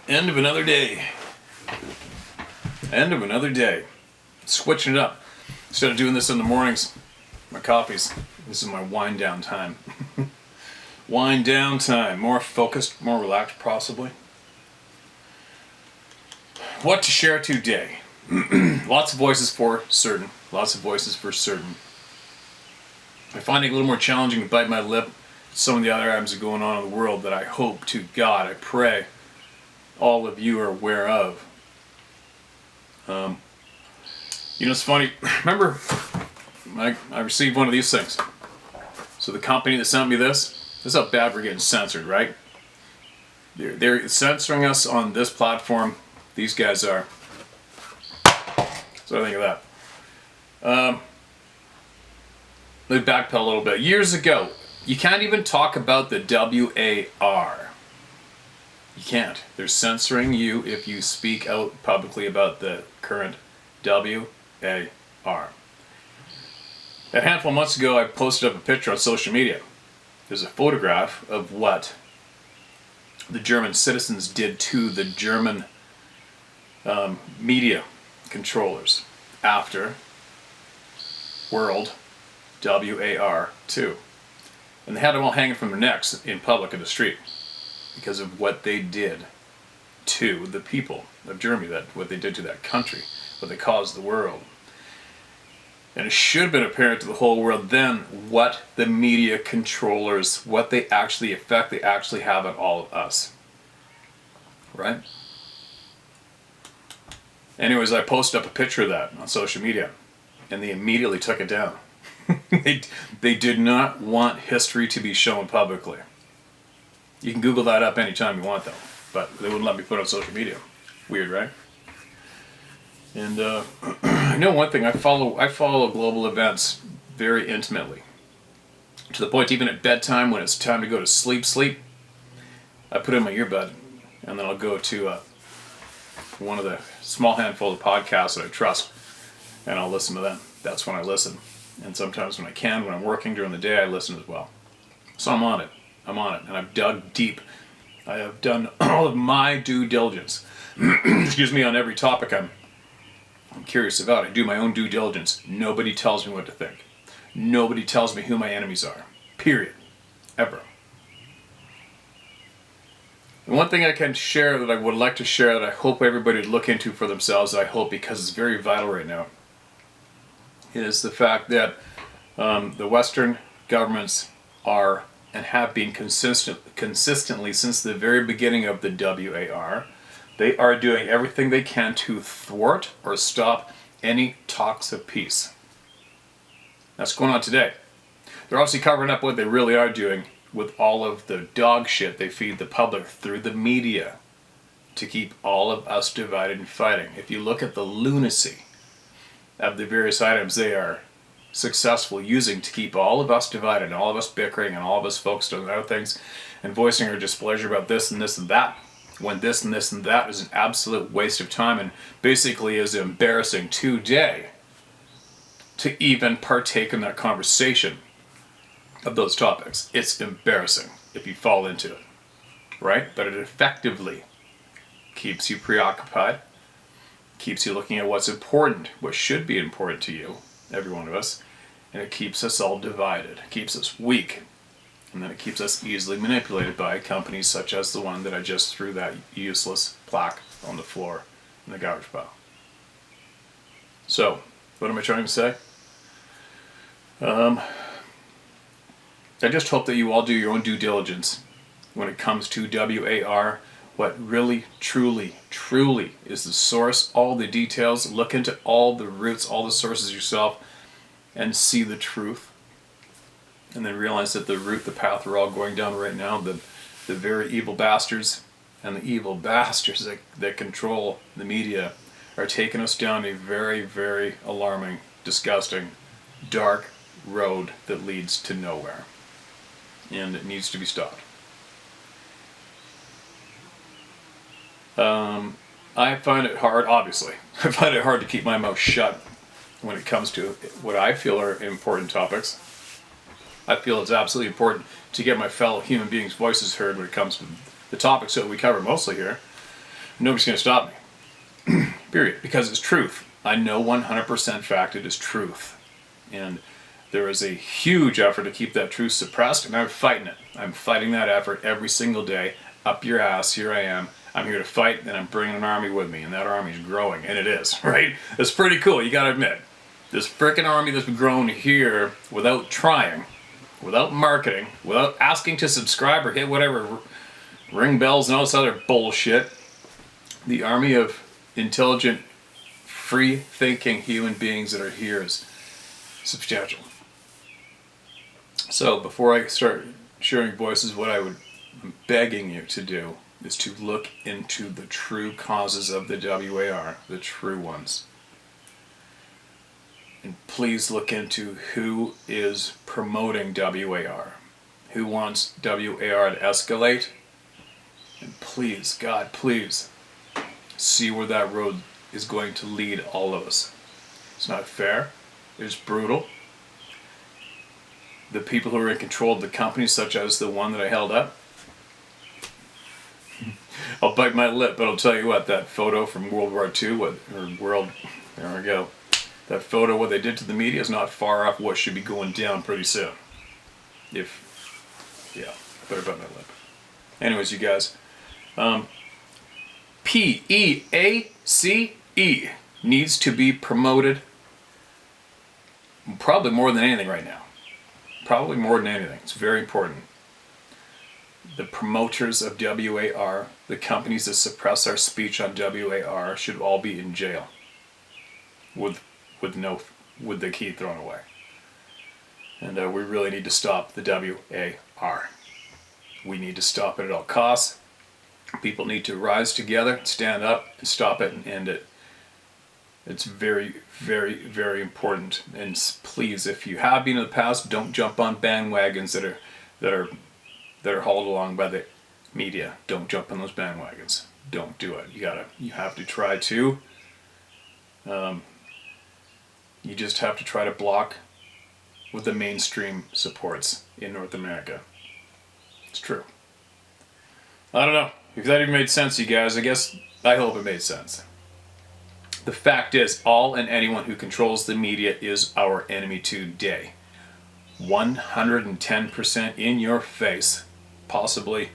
End of another day. End of another day. Switching it up. Instead of doing this in the mornings, my coffees, this is my wind down time. Wind down time. More focused, more relaxed possibly. What to share today? Lots of voices for certain. Lots of voices for certain. I find it a little more challenging to bite my lip. Some of the other items that are going on in the world that I hope to God, I pray, all of you are aware of. It's funny. Remember, I received one of these things. So the company that sent me this is how bad we're getting censored, right? They're censoring us on this platform. These guys are. So I think of that. Let me backpedal a little bit. Years ago, you can't even talk about the WAR. You can't. They're censoring you if you speak out publicly about the current WAR. A handful of months ago, I posted up a picture on social media. There's a photograph of what the German citizens did to the German media controllers after World WAR 2. And they had them all hanging from their necks in public in the street because of what they did to the people of Germany, what they did to that country, what they caused the world. And it should have been apparent to the whole world then what the media controllers, what they actually affect, they actually have on all of us. Right? Anyways, I posted up a picture of that on social media, and they immediately took it down. They did not want history to be shown publicly. You can Google that up anytime you want, though, but they wouldn't let me put it on social media. Weird, right? And I know one thing. I follow global events very intimately, to the point even at bedtime when it's time to go to sleep. I put in my earbud, and then I'll go to one of the small handful of podcasts that I trust, and I'll listen to them. That's when I listen. And sometimes when I'm working during the day, I listen as well. So I'm on it, and I've dug deep. I have done all of my due diligence, on every topic I'm curious about. I do my own due diligence. Nobody tells me what to think. Nobody tells me who my enemies are. Period. Ever. And one thing I can share that I would like to share that I hope everybody would look into for themselves, because it's very vital right now, is the fact that the Western governments are and have been consistently since the very beginning of the WAR, they are doing everything they can to thwart or stop any talks of peace. That's going on today. They're obviously covering up what they really are doing with all of the dog shit they feed the public through the media to keep all of us divided and fighting. If you look at the lunacy of the various items they are successful using to keep all of us divided and all of us bickering and all of us focused on other things and voicing our displeasure about this and this and that, when this and this and that is an absolute waste of time and basically is embarrassing today to even partake in that conversation of those topics. It's embarrassing if you fall into it, right? But it effectively keeps you preoccupied, keeps you looking at what's important, what should be important to you, every one of us, and it keeps us all divided, it keeps us weak, and then it keeps us easily manipulated by companies such as the one that I just threw that useless plaque on the floor in the garbage pile. So, what am I trying to say? I just hope that you all do your own due diligence when it comes to WAR, what really, truly is the source, all the details, look into all the roots, all the sources yourself, and see the truth. And then realize that the path we're all going down right now, the very evil bastards and the evil bastards that control the media are taking us down a very, very alarming, disgusting, dark road that leads to nowhere. And it needs to be stopped. I find it hard, obviously. I find it hard to keep my mouth shut when it comes to what I feel are important topics. I feel it's absolutely important to get my fellow human beings' voices heard when it comes to the topics that we cover mostly here. Nobody's going to stop me. Period. Because it's truth. I know 100% fact it is truth. And there is a huge effort to keep that truth suppressed, and I'm fighting it. I'm fighting that effort every single day. Up your ass, here I am. I'm here to fight, and I'm bringing an army with me, and that army is growing, and it is, right? It's pretty cool, you gotta admit. This frickin' army that's grown here without trying, without marketing, without asking to subscribe or hit whatever, ring bells and all this other bullshit. The army of intelligent, free-thinking human beings that are here is substantial. So before I start sharing voices, what I'm begging you to do is to look into the true causes of the WAR, the true ones. And please look into who is promoting WAR, who wants WAR to escalate, and please, God, please, see where that road is going to lead all of us. It's not fair, it's brutal. The people who are in control of the companies, such as the one that I held up, I'll bite my lip, but I'll tell you what, that photo from World War II, there we go. That photo, what they did to the media is not far off what should be going down pretty soon. Yeah, better bite my lip. Anyways, you guys, PEACE needs to be promoted probably more than anything right now. Probably more than anything. It's very important. The promoters of WAR, the companies that suppress our speech on WAR, should all be in jail with the key thrown away. And we really need to stop the WAR. We need to stop it at all costs. People need to rise together, stand up, and stop it and end it. It's very, very, very important. And please, if you have been in the past, don't jump on bandwagons that are hauled along by the media. Don't jump on those bandwagons. Don't do it. You have to try to. You just have to try to block what the mainstream supports in North America. It's true. I don't know if that even made sense to you guys. I hope it made sense. The fact is, all and anyone who controls the media is our enemy today. 110% in your face. Possibly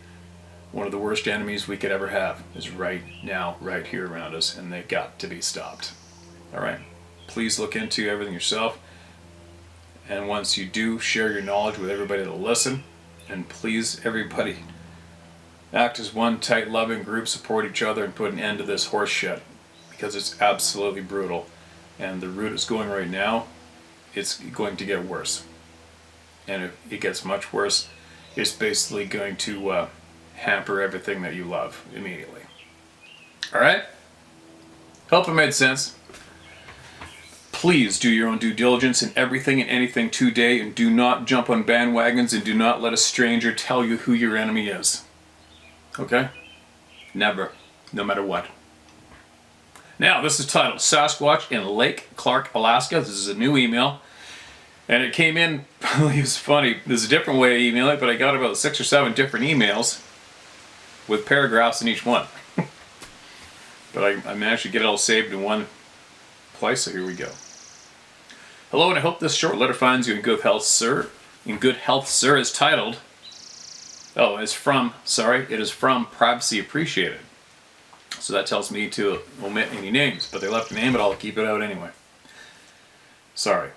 one of the worst enemies we could ever have is right now, right here around us, and they've got to be stopped. Alright? Please look into everything yourself. And once you do, share your knowledge with everybody that'll listen. And please, everybody, act as one tight, loving group, support each other, and put an end to this horse shit. Because it's absolutely brutal. And the route it's going right now, it's going to get worse. And if it gets much worse, it's basically going to hamper everything that you love immediately. Alright? Hope it made sense. Please do your own due diligence in everything and anything today, and do not jump on bandwagons, and do not let a stranger tell you who your enemy is. Okay? Never. No matter what. Now, this is titled Sasquatch in Lake Clark, Alaska. This is a new email. And it came in, it was funny. There's a different way to email it, but I got about 6 or 7 different emails with paragraphs in each one. But I managed to get it all saved in one place, so here we go. Hello, and I hope this short letter finds you in good health, sir. In good health, sir is titled... Oh, it is from Privacy Appreciated. So that tells me to omit any names, but they left a name, but I'll keep it out anyway. Sorry.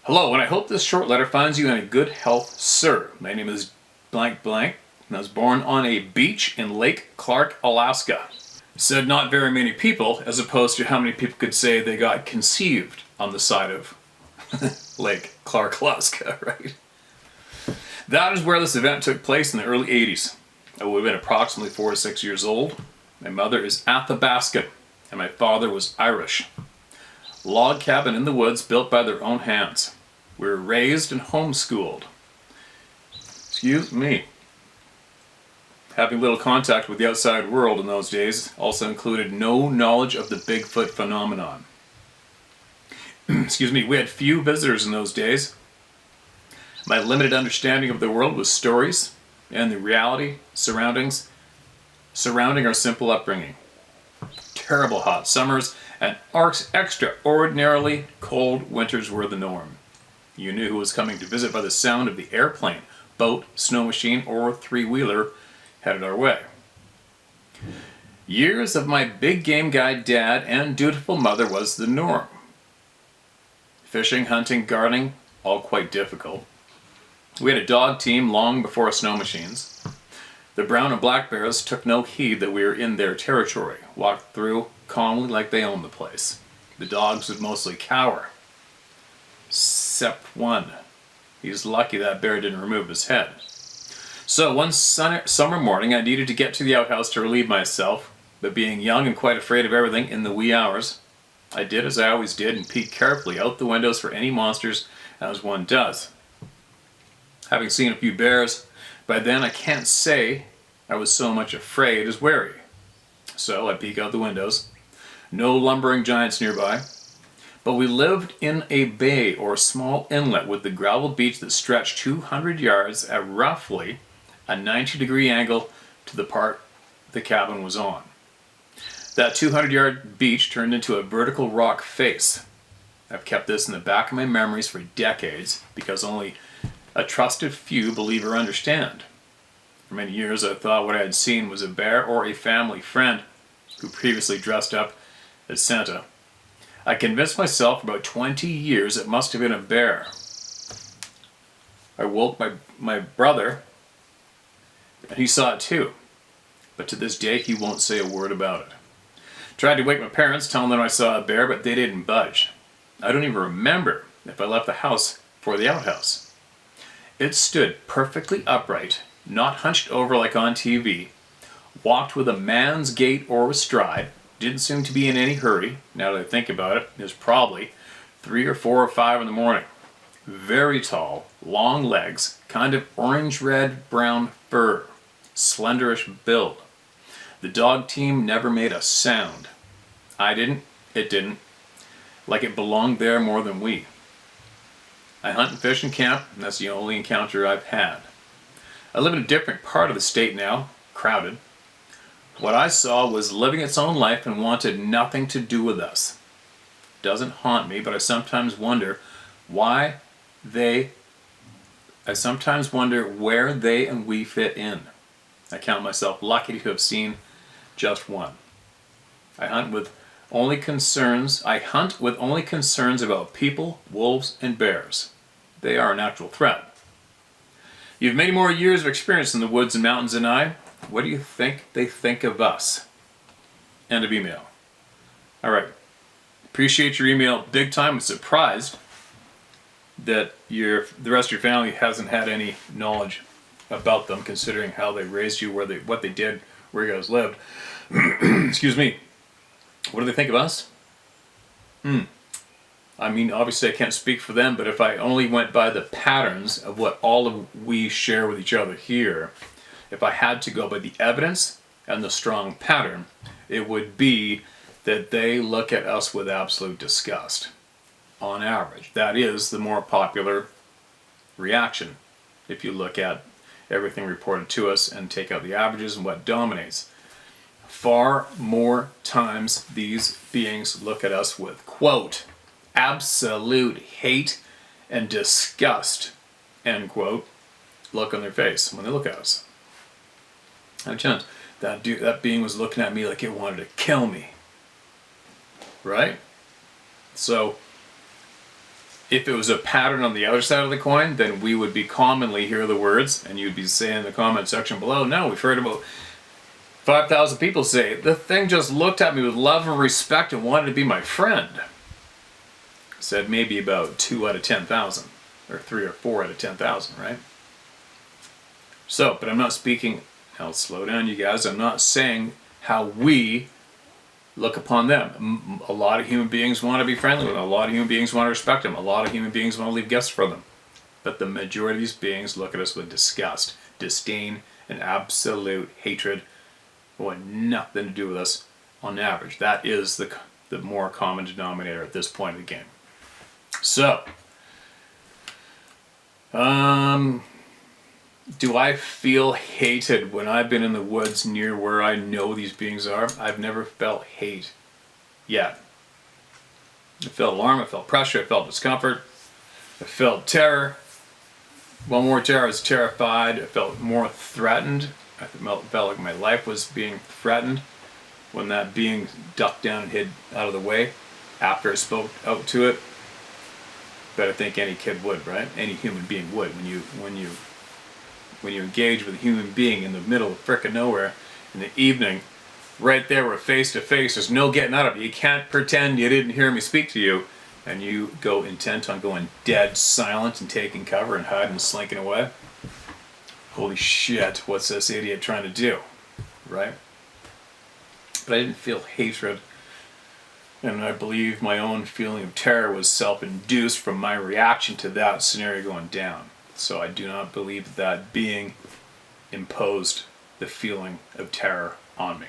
Hello, and I hope this short letter finds you in good health, sir. My name is blank blank, and I was born on a beach in Lake Clark, Alaska. Said not very many people, as opposed to how many people could say they got conceived on the side of Lake Clark, Alaska, right? That is where this event took place in the early 80s. I would have been approximately 4 to 6 years old. My mother is Athabascan, and my father was Irish. Log cabin in the woods built by their own hands. We were raised and homeschooled. Excuse me. Having little contact with the outside world in those days also included no knowledge of the Bigfoot phenomenon. Excuse me, we had few visitors in those days. My limited understanding of the world was stories and the reality surrounding our simple upbringing. terrible hot summers and extraordinarily cold winters were the norm. You knew who was coming to visit by the sound of the airplane, boat, snow machine, or three-wheeler headed our way. Years of my big game guy dad and dutiful mother was the norm. Fishing, hunting, gardening, all quite difficult. We had a dog team long before snow machines. The brown and black bears took no heed that we were in their territory, walked through calmly like they owned the place. The dogs would mostly cower. Except one. He's lucky that bear didn't remove his head. So one summer morning I needed to get to the outhouse to relieve myself, but being young and quite afraid of everything in the wee hours, I did as I always did and peeked carefully out the windows for any monsters, as one does. Having seen a few bears, by then I can't say I was so much afraid as wary. So I peek out the windows. No lumbering giants nearby. But we lived in a bay or small inlet with the gravel beach that stretched 200 yards at roughly a 90-degree angle to the part the cabin was on. That 200-yard beach turned into a vertical rock face. I've kept this in the back of my memories for decades because only a trusted few believe or understand. For many years I thought what I had seen was a bear or a family friend who previously dressed up as Santa. I convinced myself for about 20 years it must have been a bear. I woke my brother and he saw it too. But to this day he won't say a word about it. Tried to wake my parents, telling them I saw a bear, but they didn't budge. I don't even remember if I left the house for the outhouse. It stood perfectly upright, not hunched over like on TV, walked with a man's gait or stride, didn't seem to be in any hurry. Now that I think about it, it was probably 3 or 4 or 5 in the morning. Very tall, long legs, kind of orange-red brown fur, slenderish build. The dog team never made a sound. I didn't, it didn't, like it belonged there more than we. I hunt and fish and camp, and that's the only encounter I've had. I live in a different part of the state now, crowded. What I saw was living its own life and wanted nothing to do with us. It doesn't haunt me, but I sometimes wonder where they and we fit in. I count myself lucky to have seen just one. I hunt with only concerns about people, wolves, and bears. They are a natural threat. You have many more years of experience in the woods and mountains than I. What do you think they think of us? End of email. All right. Appreciate your email big time. I'm surprised that the rest of your family hasn't had any knowledge about them, considering how they raised you, what they did, where you guys lived. Excuse me. What do they think of us? I mean, obviously I can't speak for them, but if I only went by the patterns of what we share with each other here, if I had to go by the evidence and the strong pattern, it would be that they look at us with absolute disgust. On average. That is the more popular reaction if you look at everything reported to us and take out the averages and what dominates. Far more times these beings look at us with, quote, absolute hate and disgust, end quote, look on their face when they look at us. I chance that being was looking at me like it wanted to kill me. Right? So, if it was a pattern on the other side of the coin, then we would be commonly hear the words, and you'd be saying in the comment section below, no, we've heard about 5,000 people say, the thing just looked at me with love and respect and wanted to be my friend. Said maybe about 2 out of 10,000, or 3 or 4 out of 10,000, right? So, but I'm not speaking, I'll slow down you guys, I'm not saying how we look upon them. A lot of human beings want to be friendly with them. A lot of human beings want to respect them. A lot of human beings want to leave gifts for them. But the majority of these beings look at us with disgust, disdain, and absolute hatred. Want nothing to do with us on average. That is the more common denominator at this point of the game. So, do I feel hated when I've been in the woods near where I know these beings are? I've never felt hate yet. I felt alarm, I felt pressure, I felt discomfort, I felt terror. One more terror, I was terrified, I felt more threatened. I felt like my life was being threatened when that being ducked down and hid out of the way after I spoke out to it. But I think any kid would, right? Any human being would. When you engage with a human being in the middle of frickin' nowhere in the evening, right there, we're face to face. There's no getting out of it. You can't pretend you didn't hear me speak to you, and you go intent on going dead silent and taking cover and hiding and slinking away. Holy shit! What's this idiot trying to do, right? But I didn't feel hatred, and I believe my own feeling of terror was self-induced from my reaction to that scenario going down. So I do not believe that being imposed the feeling of terror on me.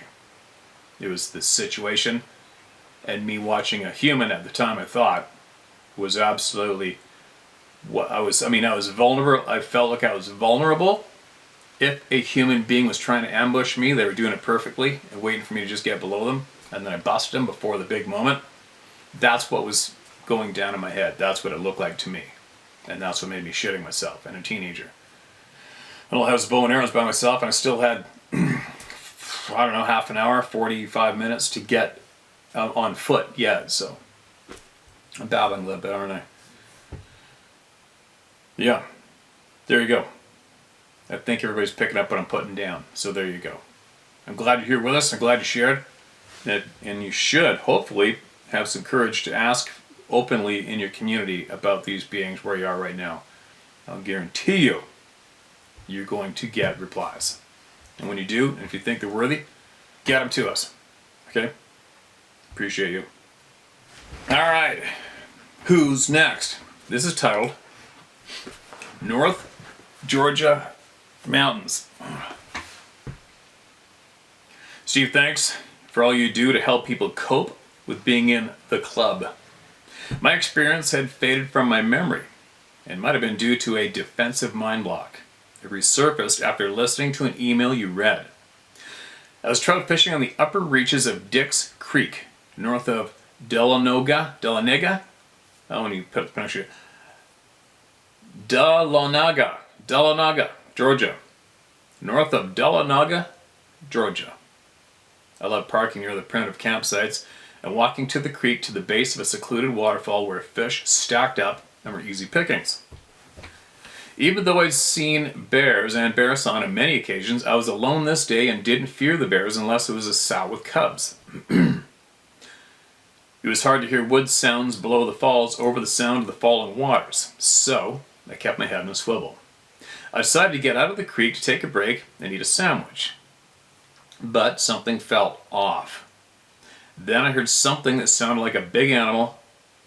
It was the situation, and me watching a human at the time, I thought, was absolutely what I was. I mean, I was vulnerable. I felt like I was vulnerable. If a human being was trying to ambush me, they were doing it perfectly and waiting for me to just get below them, and then I busted them before the big moment. That's what was going down in my head. That's what it looked like to me. And that's what made me shitting myself and a teenager. And I was bow and arrows by myself, and I still had, I don't know, half an hour, 45 minutes to get on foot yet. So I'm babbling a little bit, aren't I? Yeah, there you go. I think everybody's picking up what I'm putting down. So there you go. I'm glad you're here with us. I'm glad you shared. And you should, hopefully, have some courage to ask openly in your community about these beings where you are right now. I'll guarantee you, you're going to get replies. And when you do, and if you think they're worthy, get them to us. Okay? Appreciate you. All right. Who's next? This is titled North Georgia Mountains. Steve, thanks for all you do to help people cope with being in the club. My experience had faded from my memory and might have been due to a defensive mind block. It resurfaced after listening to an email you read. I was trout fishing on the upper reaches of Dix Creek, north of Dahlonega. Oh, when you pronounce it, Dahlonega, Georgia. North of Dahlonega, Georgia. I love parking near the primitive campsites and walking to the creek to the base of a secluded waterfall where fish stacked up and were easy pickings. Even though I'd seen bears and bear sign on many occasions, I was alone this day and didn't fear the bears unless it was a sow with cubs. It was hard to hear wood sounds below the falls over the sound of the falling waters, so I kept my head in a swivel. I decided to get out of the creek to take a break and eat a sandwich. But something felt off. Then I heard something that sounded like a big animal,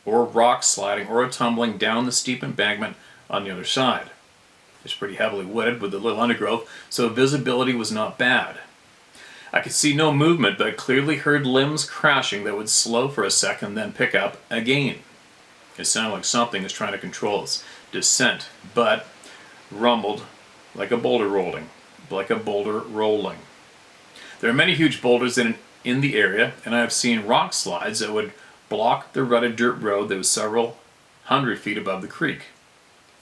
or a rock sliding, or a tumbling down the steep embankment on the other side. It's pretty heavily wooded with a little undergrowth, so visibility was not bad. I could see no movement, but I clearly heard limbs crashing that would slow for a second, then pick up again. It sounded like something was trying to control its descent, but rumbled like a boulder rolling. There are many huge boulders in the area, and I have seen rock slides that would block the rutted dirt road that was several hundred feet above the creek.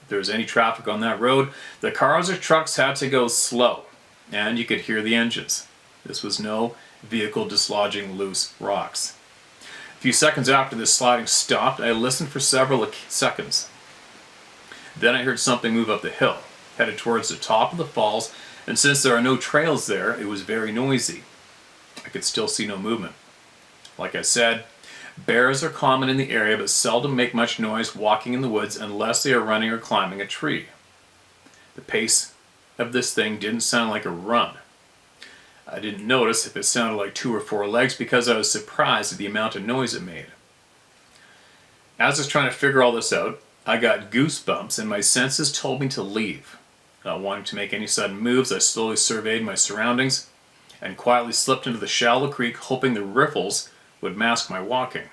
If there was any traffic on that road, the cars or trucks had to go slow, and you could hear the engines. This was no vehicle dislodging loose rocks. A few seconds after this sliding stopped, I listened for several seconds. Then I heard something move up the hill, headed towards the top of the falls, and since there are no trails there, it was very noisy. I could still see no movement. Like I said, bears are common in the area but seldom make much noise walking in the woods unless they are running or climbing a tree. The pace of this thing didn't sound like a run. I didn't notice if it sounded like 2 or 4 legs because I was surprised at the amount of noise it made. As I was trying to figure all this out, I got goosebumps and my senses told me to leave. Not wanting to make any sudden moves, I slowly surveyed my surroundings and quietly slipped into the shallow creek, hoping the riffles would mask my walking.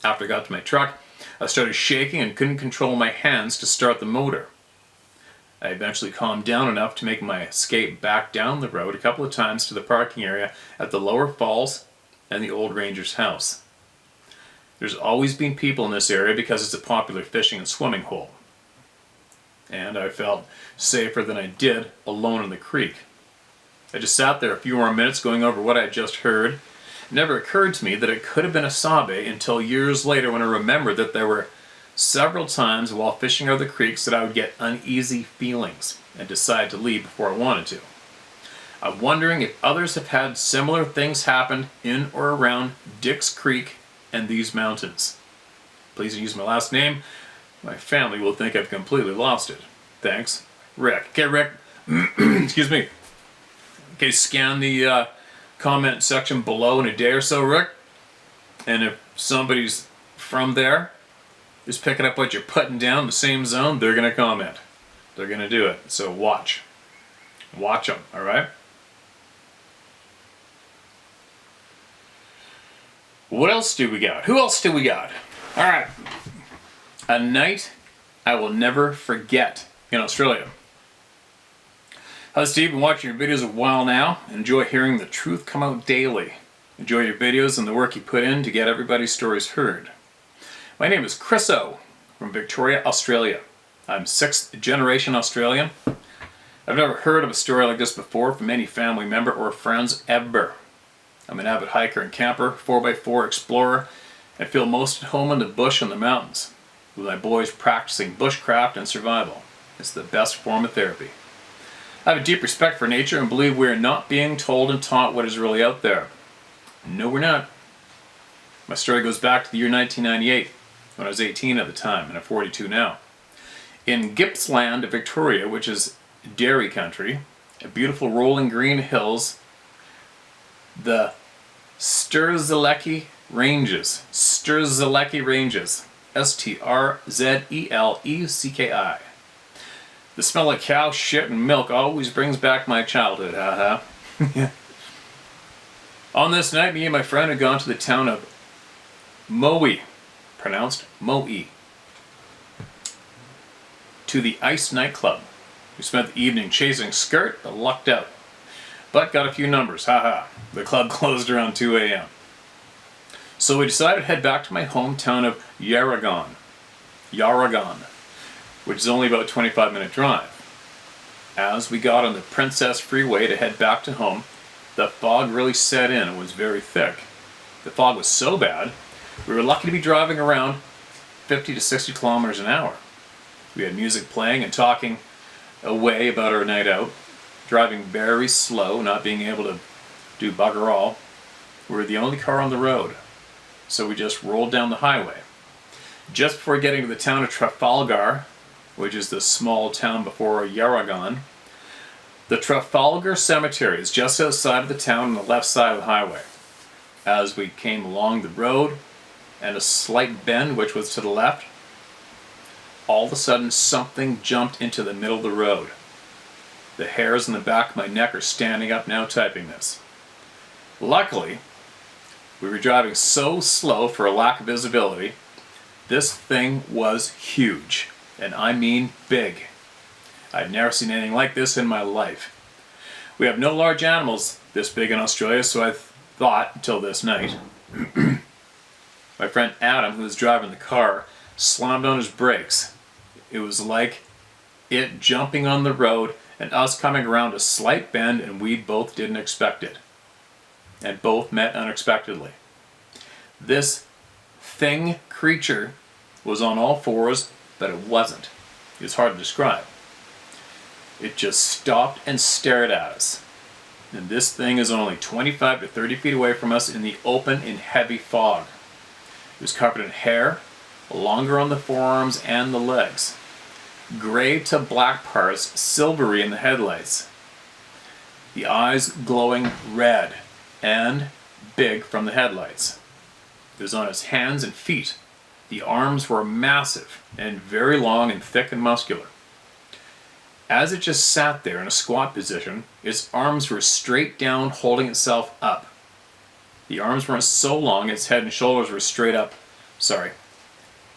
After I got to my truck, I started shaking and couldn't control my hands to start the motor. I eventually calmed down enough to make my escape back down the road a couple of times to the parking area at the lower falls and the old ranger's house. There's always been people in this area because it's a popular fishing and swimming hole. And I felt safer than I did alone in the creek. I just sat there a few more minutes going over what I had just heard. It never occurred to me that it could have been a sabe until years later when I remembered that there were several times while fishing out of the creeks that I would get uneasy feelings and decide to leave before I wanted to. I'm wondering if others have had similar things happen in or around Dick's Creek and these mountains. Please use my last name. My family will think I've completely lost it. Thanks, Rick. Okay, Rick, excuse me. Okay, scan the comment section below in a day or so, Rick. And if somebody's from there is picking up what you're putting down in the same zone, they're going to comment. They're going to do it. So watch. Watch them, all right? What else do we got? Who else do we got? All right. A night I will never forget in Australia. Hi Steve, been watching your videos a while now. Enjoy hearing the truth come out daily. Enjoy your videos and the work you put in to get everybody's stories heard. My name is Chris O from Victoria, Australia. I'm 6th generation Australian. I've never heard of a story like this before from any family member or friends ever. I'm an avid hiker and camper, 4x4 explorer, and feel most at home in the bush and the mountains, with my boys practicing bushcraft and survival. It's the best form of therapy. I have a deep respect for nature and believe we are not being told and taught what is really out there. No, we're not. My story goes back to the year 1998, when I was 18 at the time, and I'm 42 now. In Gippsland, Victoria, which is dairy country, beautiful rolling green hills, the Strzelecki Ranges. Strzelecki Ranges. Strzelecki. The smell of cow shit and milk always brings back my childhood, haha. On this night, me and my friend had gone to the town of Moe, pronounced Moe, to the Ice nightclub. We spent the evening chasing skirt, but lucked out. But got a few numbers, haha. The club closed around 2 a.m. So we decided to head back to my hometown of Yarragon, which is only about a 25-minute drive. As we got on the Princess Freeway to head back to home, the fog really set in and was very thick. The fog was so bad, we were lucky to be driving around 50 to 60 kilometers an hour. We had music playing and talking away about our night out, driving very slow, not being able to do bugger all. We were the only car on the road, so we just rolled down the highway. Just before getting to the town of Trafalgar, which is the small town before Yarragon, the Trafalgar Cemetery is just outside of the town on the left side of the highway. As we came along the road, and a slight bend which was to the left, all of a sudden something jumped into the middle of the road. The hairs on the back of my neck are standing up now typing this. Luckily, we were driving so slow for a lack of visibility, this thing was huge, and I mean big. I'd never seen anything like this in my life. We have no large animals this big in Australia, so I thought until this night. My friend Adam, who was driving the car, slammed on his brakes. It was like it jumping on the road and us coming around a slight bend, and we both didn't expect it. And both met unexpectedly. This creature was on all fours, but it wasn't. It was hard to describe. It just stopped and stared at us. And this thing is only 25 to 30 feet away from us in the open in heavy fog. It was covered in hair, longer on the forearms and the legs. Gray to black parts, silvery in the headlights. The eyes glowing red and big from the headlights. It was on its hands and feet. The arms were massive and very long and thick and muscular. As it just sat there in a squat position, its arms were straight down, holding itself up. The arms weren't so long, its head and shoulders were straight up.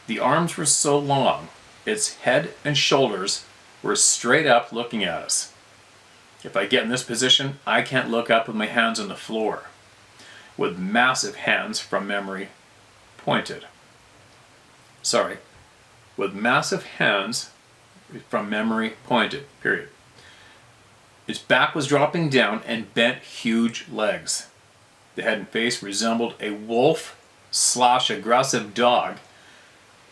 The arms were so long, its head and shoulders were straight up looking at us. If I get in this position, I can't look up with my hands on the floor. with massive hands from memory pointed. Sorry, with massive hands from memory pointed, period. Its back was dropping down and bent huge legs. The head and face resembled a wolf / aggressive dog,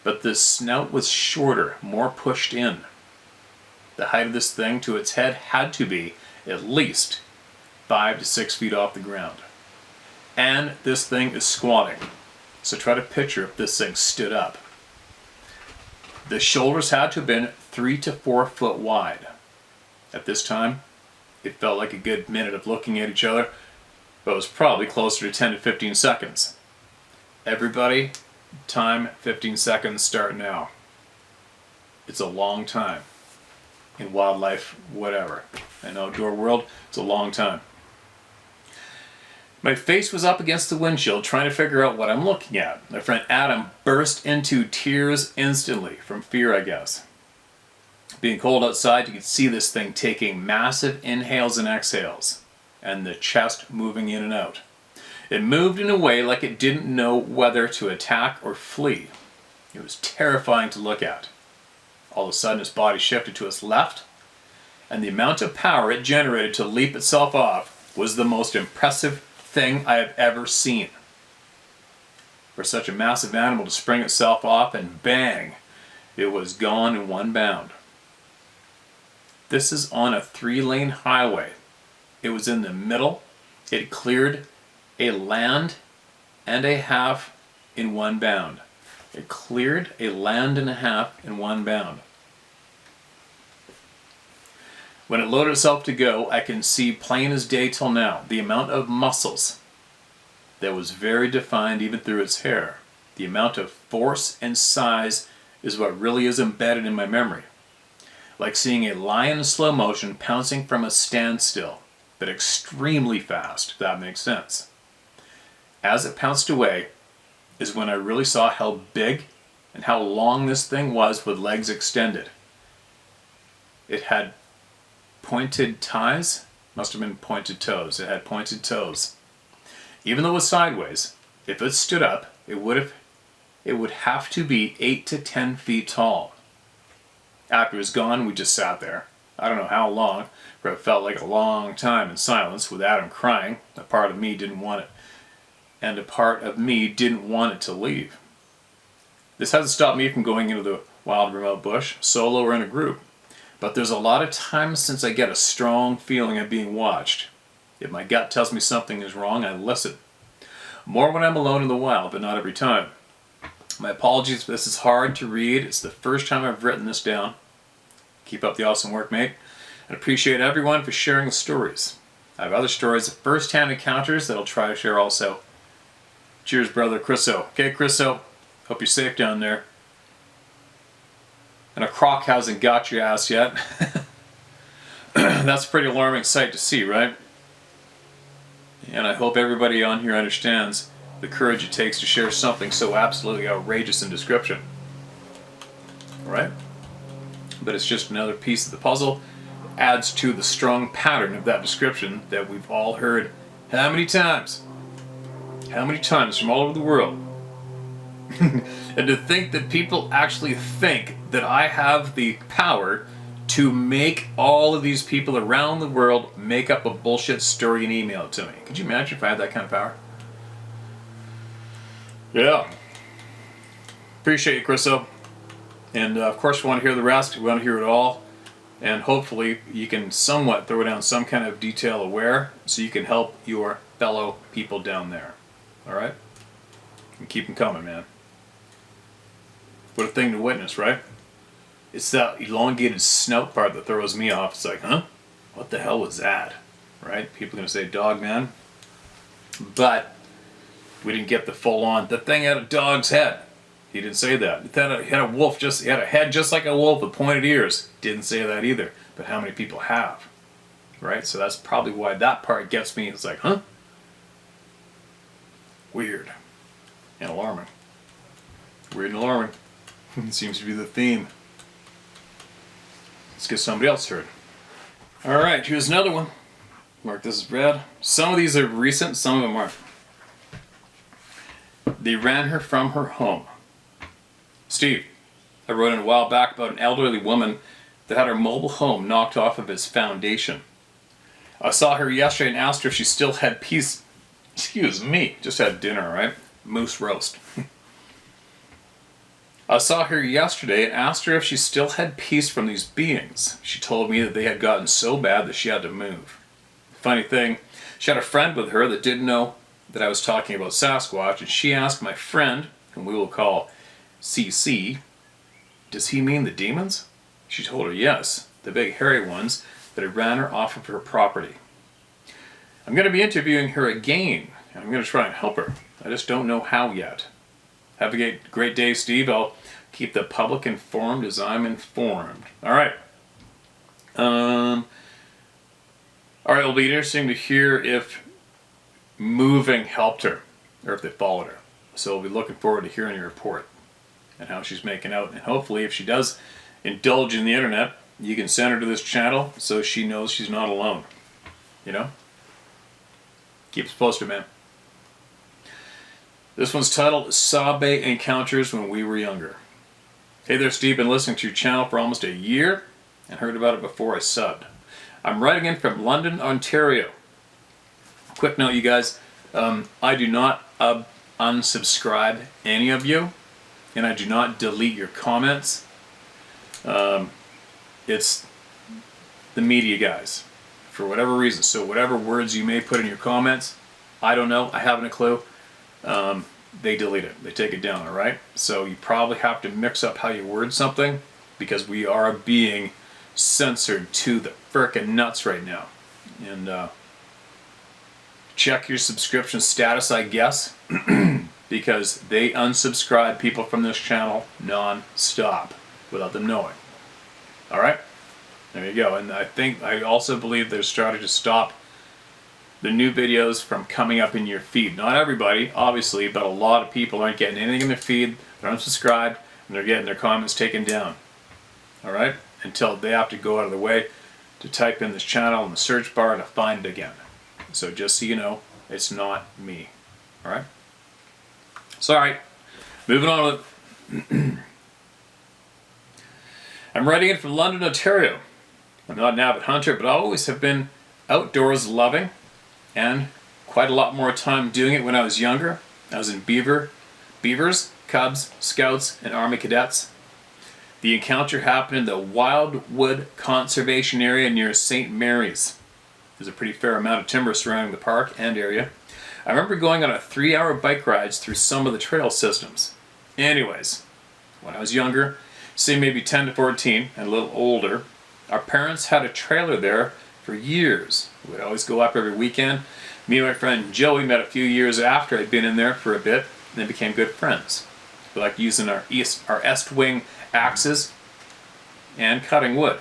but the snout was shorter, more pushed in. The height of this thing to its head had to be at least 5 to 6 feet off the ground. And this thing is squatting. So try to picture if this thing stood up. The shoulders had to have been 3 to 4 foot wide. At this time, it felt like a good minute of looking at each other, but it was probably closer to 10 to 15 seconds. Everybody, time 15 seconds, start now. It's a long time. In wildlife, whatever. In outdoor world, it's a long time. My face was up against the windshield trying to figure out what I'm looking at. My friend Adam burst into tears instantly, from fear, I guess. Being cold outside, you could see this thing taking massive inhales and exhales, and the chest moving in and out. It moved in a way like it didn't know whether to attack or flee. It was terrifying to look at. All of a sudden, its body shifted to its left, and the amount of power it generated to leap itself off was the most impressive thing I have ever seen. For such a massive animal to spring itself off and bang, it was gone in one bound. This is on a 3-lane highway. It was in the middle. It cleared a land and a half in one bound. It cleared a land and a half in one bound. When it loaded itself to go, I can see plain as day till now the amount of muscles that was very defined even through its hair. The amount of force and size is what really is embedded in my memory. Like seeing a lion in slow motion pouncing from a standstill, but extremely fast, if that makes sense. As it pounced away is when I really saw how big and how long this thing was with legs extended. It had pointed ties, must have been pointed toes. It had pointed toes. Even though it was sideways, if it stood up, it would have to be 8 to 10 feet tall. After it was gone, we just sat there. I don't know how long, but it felt like a long time in silence with Adam crying. A part of me didn't want it, and a part of me didn't want it to leave. This hasn't stopped me from going into the wild remote bush, solo or in a group. But there's a lot of times since I get a strong feeling of being watched. If my gut tells me something is wrong, I listen. More when I'm alone in the wild, but not every time. My apologies if this is hard to read. It's the first time I've written this down. Keep up the awesome work, mate. I appreciate everyone for sharing the stories. I have other stories of first-hand encounters that I'll try to share also. Cheers, brother Chriso. Okay, Chriso, hope you're safe down there. And a croc hasn't got your ass yet. That's a pretty alarming sight to see, right? And I hope everybody on here understands the courage it takes to share something so absolutely outrageous in description. Right? But it's just another piece of the puzzle. Adds to the strong pattern of that description that we've all heard how many times? How many times from all over the world? And to think that people actually think that I have the power to make all of these people around the world make up a bullshit story and email it to me. Could you imagine if I had that kind of power? Yeah. Appreciate you, Chriso. And of course we want to hear the rest. We want to hear it all. And hopefully you can somewhat throw down some kind of detail aware so you can help your fellow people down there. Alright? And keep them coming, man. What a thing to witness, right? It's that elongated snout part that throws me off. It's like, huh? What the hell was that? Right? People are going to say dog, man. But we didn't get the full on. The thing had a dog's head. He didn't say that. He had a wolf, he had a head just like a wolf with pointed ears. Didn't say that either. But how many people have? Right? So that's probably why that part gets me. It's like, huh? Weird. And alarming. Weird and alarming. It seems to be the theme. Let's get somebody else heard. Alright, here's another one. Mark this as red. Some of these are recent, some of them aren't. They ran her from her home. Steve, I wrote in a while back about an elderly woman that had her mobile home knocked off of its foundation. I saw her yesterday and asked her if she still had peace. Excuse me, just had dinner, right? Moose roast. I saw her yesterday and asked her if she still had peace from these beings. She told me that they had gotten so bad that she had to move. Funny thing, she had a friend with her that didn't know that I was talking about Sasquatch, and she asked my friend, whom we will call CC, does he mean the demons? She told her yes, the big hairy ones that had ran her off of her property. I'm going to be interviewing her again, and I'm going to try and help her. I just don't know how yet. Have a great day, Steve. I'll keep the public informed as I'm informed. All right. All right, it'll be interesting to hear if moving helped her or if they followed her. So we'll be looking forward to hearing your report and how she's making out. And hopefully if she does indulge in the internet, you can send her to this channel so she knows she's not alone. You know? Keep us posted, man. This one's titled Sabe Encounters When We Were Younger. Hey there, Steve. Been listening to your channel for almost a year and heard about it before I subbed. I'm writing in from London, Ontario. Quick note, you guys. I do not unsubscribe any of you, and I do not delete your comments. It's the media guys, for whatever reason. So whatever words you may put in your comments, I don't know. I haven't a clue. They delete it. They take it down, all right? So you probably have to mix up how you word something because we are being censored to the frickin' nuts right now. And check your subscription status, I guess, because they unsubscribe people from this channel non-stop without them knowing. All right? There you go. And I also believe they're starting to stop the new videos from coming up in your feed. Not everybody, obviously, but a lot of people aren't getting anything in their feed. They're unsubscribed, and they're getting their comments taken down. All right? Until they have to go out of the way to type in this channel in the search bar to find it again. So just so you know, it's not me. All right? Sorry. Moving on with I'm writing in from London, Ontario. I'm not an avid hunter, but I always have been outdoors loving and quite a lot more time doing it when I was younger. I was in beavers, cubs, scouts, and army cadets. The encounter happened in the Wildwood Conservation Area near St. Mary's. There's a pretty fair amount of timber surrounding the park and area. I remember going on a 3-hour bike ride through some of the trail systems. Anyways, when I was younger, say maybe 10 to 14 and a little older, our parents had a trailer there for years. We'd always go up every weekend. Me and my friend Joey met a few years after I'd been in there for a bit and then became good friends. We liked using our Est-wing axes and cutting wood.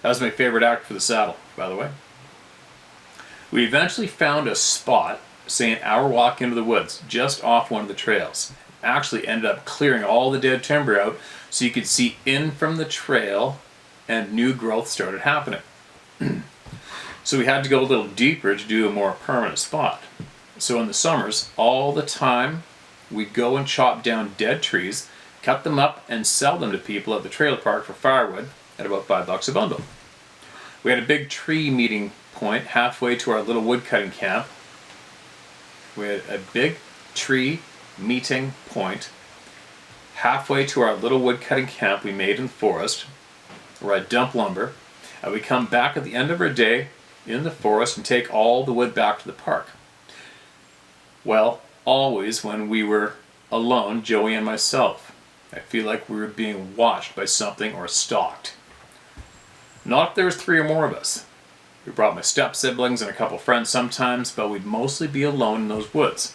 That was my favorite act for the saddle, by the way. We eventually found a spot, say an hour walk into the woods, just off one of the trails. Actually ended up clearing all the dead timber out so you could see in from the trail and new growth started happening. So we had to go a little deeper to do a more permanent spot. So in the summers, all the time, we'd go and chop down dead trees, cut them up, and sell them to people at the trailer park for firewood at about $5 a bundle. We had a big tree meeting point halfway to our little wood cutting camp. We had a big tree meeting point halfway to our little wood cutting camp we made in the forest, where I'd dump lumber, and we'd come back at the end of our day in the forest and take all the wood back to the park. Well, always when we were alone, Joey and myself, I feel like we were being watched by something or stalked. Not if there was 3 or more of us. We brought my step-siblings and a couple friends sometimes, but we'd mostly be alone in those woods.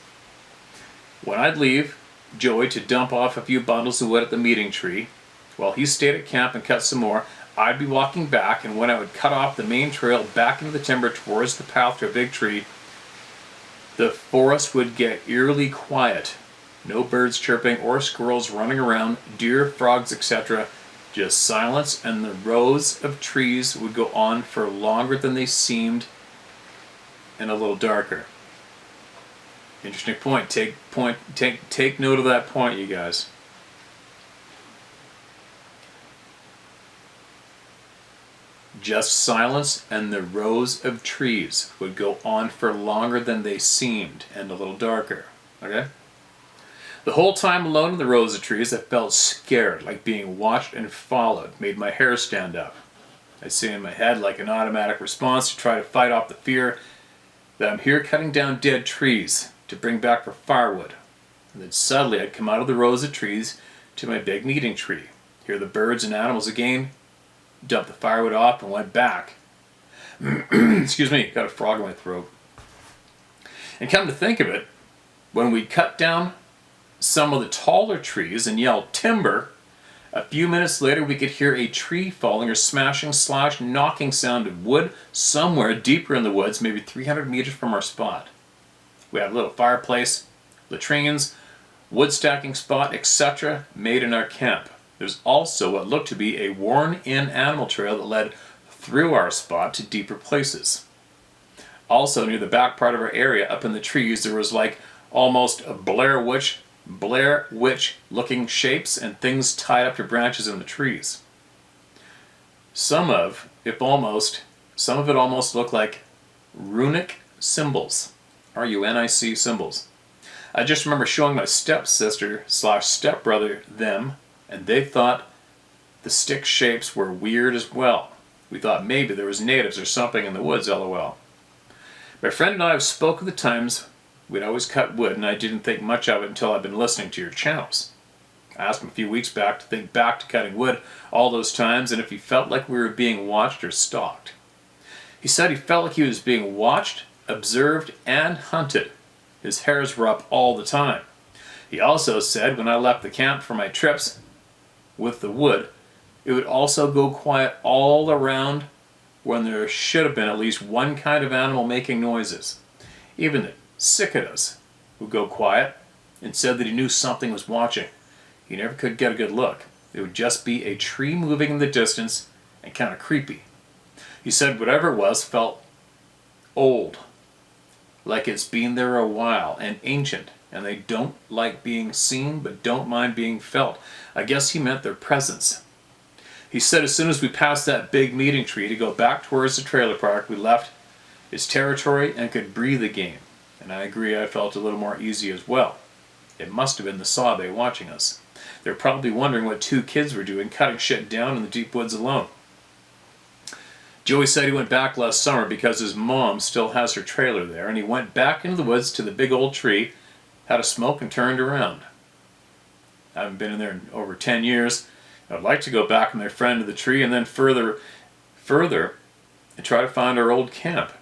When I'd leave Joey to dump off a few bundles of wood at the meeting tree, while he stayed at camp and cut some more, I'd be walking back, and when I would cut off the main trail back into the timber towards the path to a big tree, the forest would get eerily quiet. No birds chirping or squirrels running around, deer, frogs, etc. Just silence, and the rows of trees would go on for longer than they seemed and a little darker. Interesting point. Take note of that point, you guys. Just silence and the rows of trees would go on for longer than they seemed and a little darker. Okay? The whole time alone in the rows of trees, I felt scared, like being watched and followed, made my hair stand up. I say in my head like an automatic response to try to fight off the fear that I'm here cutting down dead trees to bring back for firewood. And then suddenly I'd come out of the rows of trees to my big meeting tree, hear the birds and animals again, dumped the firewood off and went back. Excuse me, got a frog in my throat. And come to think of it, when we cut down some of the taller trees and yelled timber, a few minutes later we could hear a tree falling or smashing / knocking sound of wood somewhere deeper in the woods, maybe 300 meters from our spot. We had a little fireplace, latrines, wood stacking spot, etc. made in our camp. There's also what looked to be a worn-in animal trail that led through our spot to deeper places. Also, near the back part of our area, up in the trees, there was like almost a Blair Witch looking shapes and things tied up to branches in the trees. Some of it almost looked like runic symbols, R-U-N-I-C symbols. I just remember showing my stepsister / stepbrother them, and they thought the stick shapes were weird as well. We thought maybe there was natives or something in the woods, lol. My friend and I have spoken of the times we'd always cut wood, and I didn't think much of it until I've been listening to your channels. I asked him a few weeks back to think back to cutting wood all those times and if he felt like we were being watched or stalked. He said he felt like he was being watched, observed, and hunted. His hairs were up all the time. He also said when I left the camp for my trips with the wood, it would also go quiet all around when there should have been at least one kind of animal making noises. Even the cicadas would go quiet, and said that he knew something was watching. He never could get a good look. It would just be a tree moving in the distance and kind of creepy. He said whatever it was felt old, like it's been there a while, and ancient, and they don't like being seen but don't mind being felt. I guess he meant their presence. He said as soon as we passed that big meeting tree to go back towards the trailer park, we left his territory and could breathe again. And I agree, I felt a little more easy as well. It must have been the Sabe watching us. They're probably wondering what two kids were doing cutting shit down in the deep woods alone. Joey said he went back last summer because his mom still has her trailer there, and he went back into the woods to the big old tree, had a smoke, and turned around. I haven't been in there in over 10 years. I'd like to go back with my friend to the tree and then further and try to find our old camp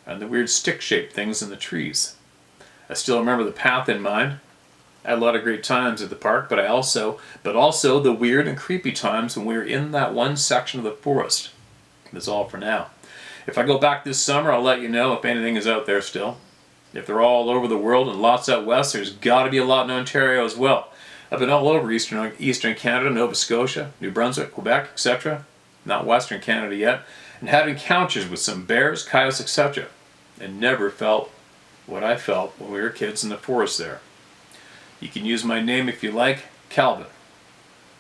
and the weird stick-shaped things in the trees. I still remember the path in mind. I had a lot of great times at the park, but also the weird and creepy times when we were in that one section of the forest. That's all for now. If I go back this summer, I'll let you know if anything is out there still. If they're all over the world and lots out west, there's got to be a lot in Ontario as well. I've been all over Eastern Canada, Nova Scotia, New Brunswick, Quebec, etc. Not Western Canada yet, and had encounters with some bears, coyotes, etc. And never felt what I felt when we were kids in the forest there. You can use my name if you like, Calvin.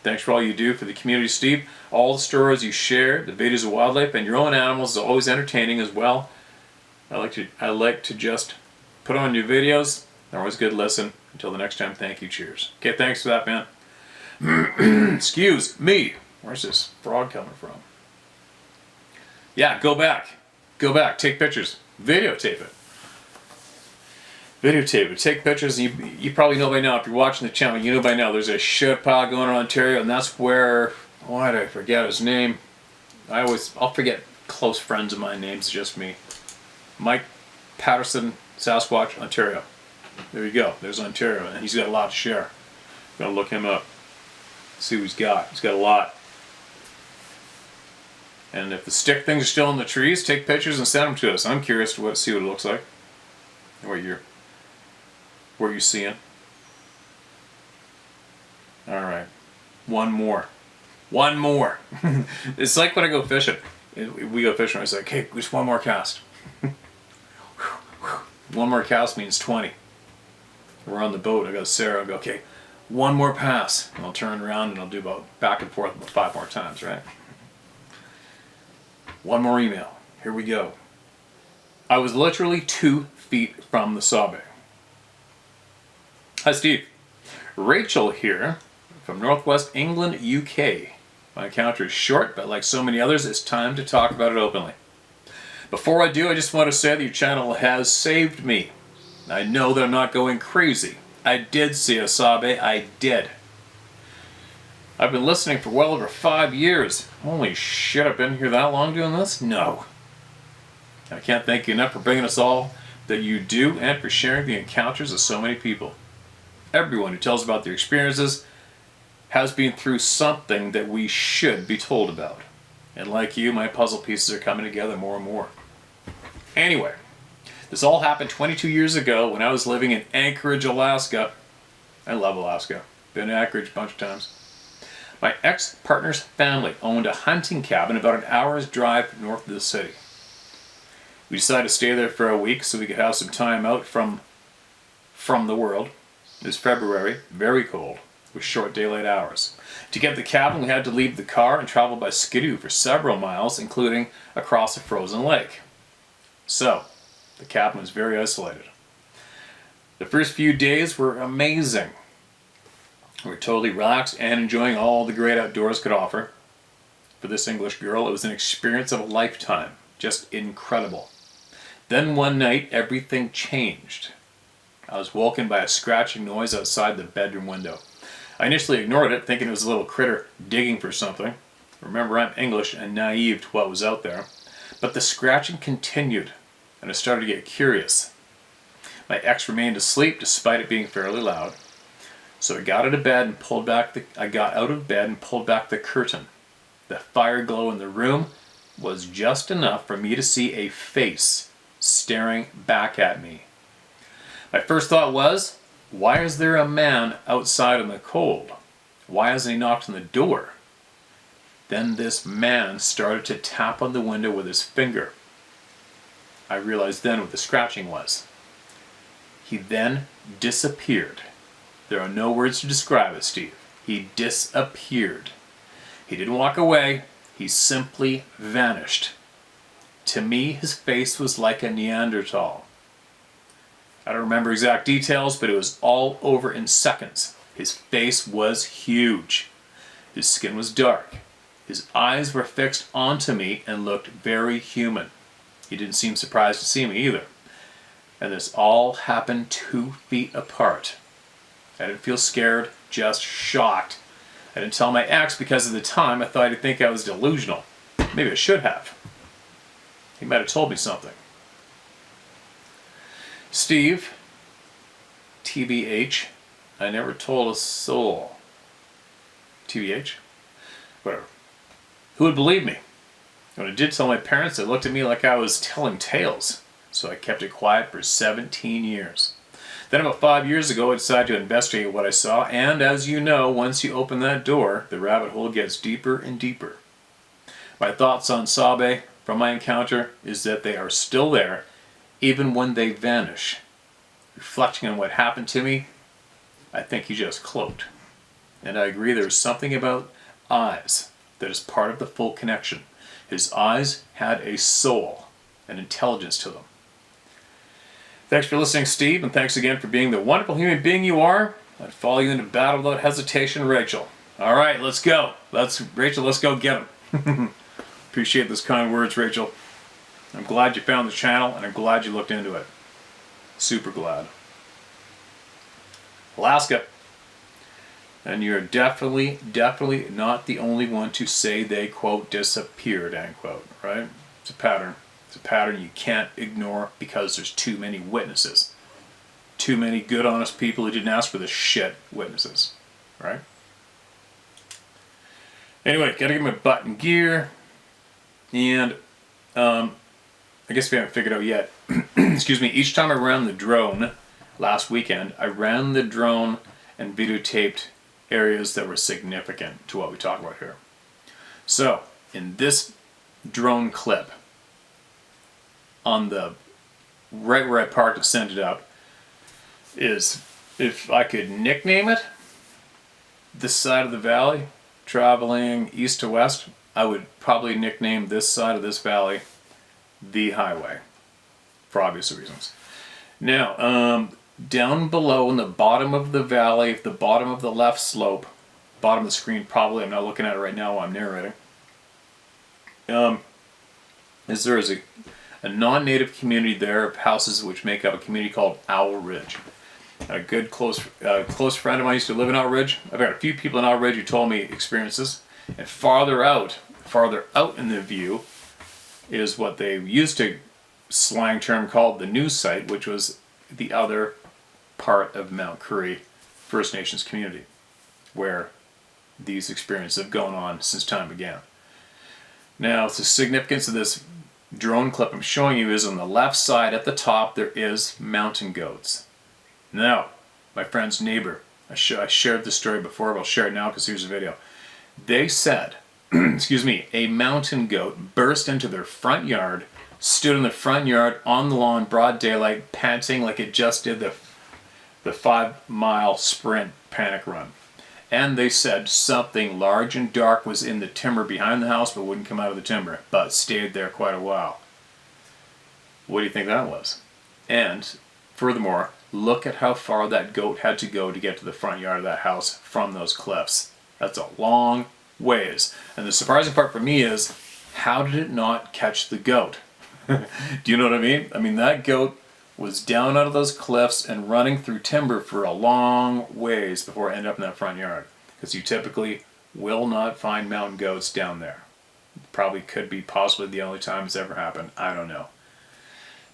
Thanks for all you do for the community, Steve. All the stories you share, the videos of wildlife, and your own animals is always entertaining as well. I like to just put on your videos. They're always good to listen. Until the next time, thank you. Cheers. Okay, thanks for that, man. Excuse me. Where's this frog coming from? Yeah, go back. Go back. Take pictures. Videotape it. Videotape it. Take pictures. You probably know by now, if you're watching the channel, you know by now there's a shit pile going on in Ontario, and that's where, why did I forget his name? I'll forget close friends of mine, names just me. Mike Patterson, Sasquatch, Ontario. There you go. There's Ontario, and he's got a lot to share. Gonna look him up. See what he's got. He's got a lot. And if the stick things are still in the trees, take pictures and send them to us. I'm curious to see what it looks like. What you're seeing. All right. One more. It's like when I go fishing. We go fishing. I was like, hey, just one more cast. One more cast means 20. we're on the boat. I go to Sarah. I go, okay, one more pass, and I'll turn around and I'll do about back and forth about 5 more times, right? One more email. Here we go. I was literally 2 feet from the saw bay. Hi, Steve. Rachel here from Northwest England, UK. My encounter is short, but like so many others, it's time to talk about it openly. Before I do, I just want to say that your channel has saved me. I know that I'm not going crazy. I did see a saw bay. I did. I've been listening for well over 5 years. Holy shit, I've been here that long doing this? No. I can't thank you enough for bringing us all that you do and for sharing the encounters of so many people. Everyone who tells about their experiences has been through something that we should be told about. And like you, my puzzle pieces are coming together more and more. Anyway, this all happened 22 years ago when I was living in Anchorage, Alaska. I love Alaska. Been to Anchorage a bunch of times. My ex-partner's family owned a hunting cabin about an hour's drive north of the city. We decided to stay there for a week so we could have some time out from the world. It was February, very cold, with short daylight hours. To get to the cabin, we had to leave the car and travel by skidoo for several miles, including across a frozen lake. So, the cabin was very isolated. The first few days were amazing. We were totally relaxed and enjoying all the great outdoors could offer. For this English girl, it was an experience of a lifetime. Just incredible. Then one night, everything changed. I was woken by a scratching noise outside the bedroom window. I initially ignored it, thinking it was a little critter digging for something. Remember, I'm English and naive to what was out there. But the scratching continued, and I started to get curious. My ex remained asleep despite it being fairly loud. So I got out of bed and pulled back the curtain. The fire glow in the room was just enough for me to see a face staring back at me. My first thought was, why is there a man outside in the cold? Why hasn't he knocked on the door? Then this man started to tap on the window with his finger. I realized then what the scratching was. He then disappeared. There are no words to describe it, Steve. He disappeared. He didn't walk away. He simply vanished. To me, his face was like a Neanderthal. I don't remember exact details, but it was all over in seconds. His face was huge. His skin was dark. His eyes were fixed onto me and looked very human. He didn't seem surprised to see me either. And this all happened 2 feet apart. I didn't feel scared, just shocked. I didn't tell my ex because at the time I thought he'd think I was delusional. Maybe I should have. He might have told me something. Steve, TBH, I never told a soul. TBH? Whatever. Who would believe me? When I did tell my parents, they looked at me like I was telling tales. So I kept it quiet for 17 years. Then about 5 years ago, I decided to investigate what I saw, and as you know, once you open that door, the rabbit hole gets deeper and deeper. My thoughts on saw bay from my encounter is that they are still there, even when they vanish. Reflecting on what happened to me, I think he just cloaked. And I agree there's something about eyes that is part of the full connection. His eyes had a soul, an intelligence to them. Thanks for listening, Steve, and thanks again for being the wonderful human being you are. I'd follow you into battle without hesitation, Rachel. All right, let's go. Rachel, let's go get him. Appreciate those kind words, Rachel. I'm glad you found the channel, and I'm glad you looked into it. Super glad. Alaska. And you're definitely not the only one to say they, quote, disappeared, end quote, right? It's a pattern. It's a pattern you can't ignore because there's too many witnesses. Too many good, honest people who didn't ask for this shit witnesses, right? Anyway, gotta get my butt in gear. And, I guess we haven't figured out yet. Excuse me, each time I ran the drone last weekend, I ran the drone and videotaped areas that were significant to what we talk about here. So, in this drone clip, on the right where I parked and sent it up, is if I could nickname it, this side of the valley, traveling east to west, I would probably nickname this side of this valley the highway, for obvious reasons. Now, down below in the bottom of the valley, the bottom of the left slope, bottom of the screen probably, I'm not looking at it right now while I'm narrating, is there is a non-native community there of houses which make up a community called Owl Ridge. A good close friend of mine used to live in Owl Ridge. I've got a few people in Owl Ridge who told me experiences. And farther out in the view is what they used to slang term called the news site, which was the other part of Mount Currie First Nations community, where these experiences have gone on since time began. Now, the significance of this drone clip I'm showing you is on the left side at the top there is mountain goats. Now, my friend's neighbor, I shared this story before, but I'll share it now because here's a video. They said, excuse me, a mountain goat burst into their front yard, stood in the front yard on the lawn, broad daylight, panting like it just did the 5-mile sprint panic run. And they said something large and dark was in the timber behind the house but wouldn't come out of the timber, but stayed there quite a while. What do you think that was? And furthermore, look at how far that goat had to go to get to the front yard of that house from those cliffs. That's a long ways. And the surprising part for me is, how did it not catch the goat? Do you know what I mean? I mean, that goat was down out of those cliffs and running through timber for a long ways before it ended up in that front yard. Because you typically will not find mountain goats down there. Probably could be possibly the only time it's ever happened. I don't know.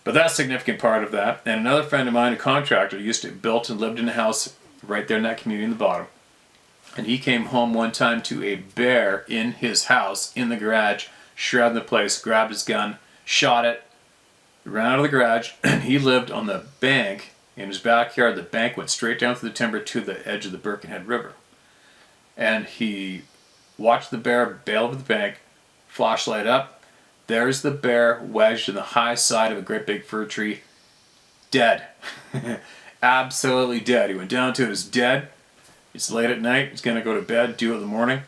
But that's a significant part of that. And another friend of mine, a contractor, built and lived in a house right there in that community in the bottom. And he came home one time to a bear in his house, in the garage, shredded the place, grabbed his gun, shot it, ran out of the garage, and he lived on the bank in his backyard. The bank went straight down through the timber to the edge of the Birkenhead River. And he watched the bear bail over the bank, flashlight up. There's the bear wedged in the high side of a great big fir tree, dead. Absolutely dead. He went down to it, was dead. It's late at night, he's going to go to bed, do it in the morning.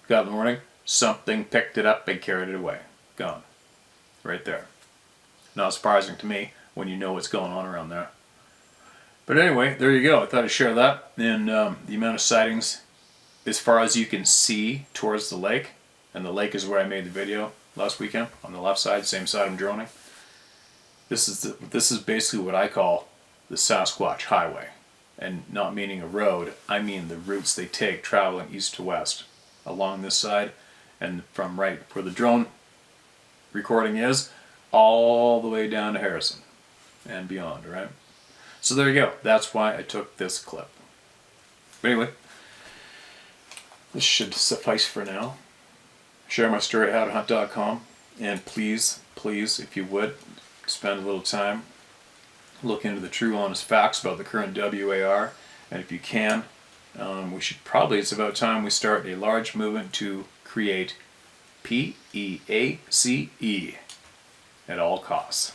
Got up in the morning, something picked it up and carried it away. Gone. Right there. Not surprising to me when you know what's going on around there. But anyway, there you go. I thought I'd share that. And the amount of sightings as far as you can see towards the lake. And the lake is where I made the video last weekend. On the left side, same side I'm droning. This is basically what I call the Sasquatch Highway. And not meaning a road, I mean the routes they take traveling east to west along this side, and from right where the drone recording is all the way down to Harrison and beyond, right? So there you go. That's why I took this clip. But anyway, this should suffice for now. Share my story at howtohunt.com, and please, if you would, spend a little time look into the true honest facts about the current WAR, and if you can, it's about time we start a large movement to create PEACE at all costs.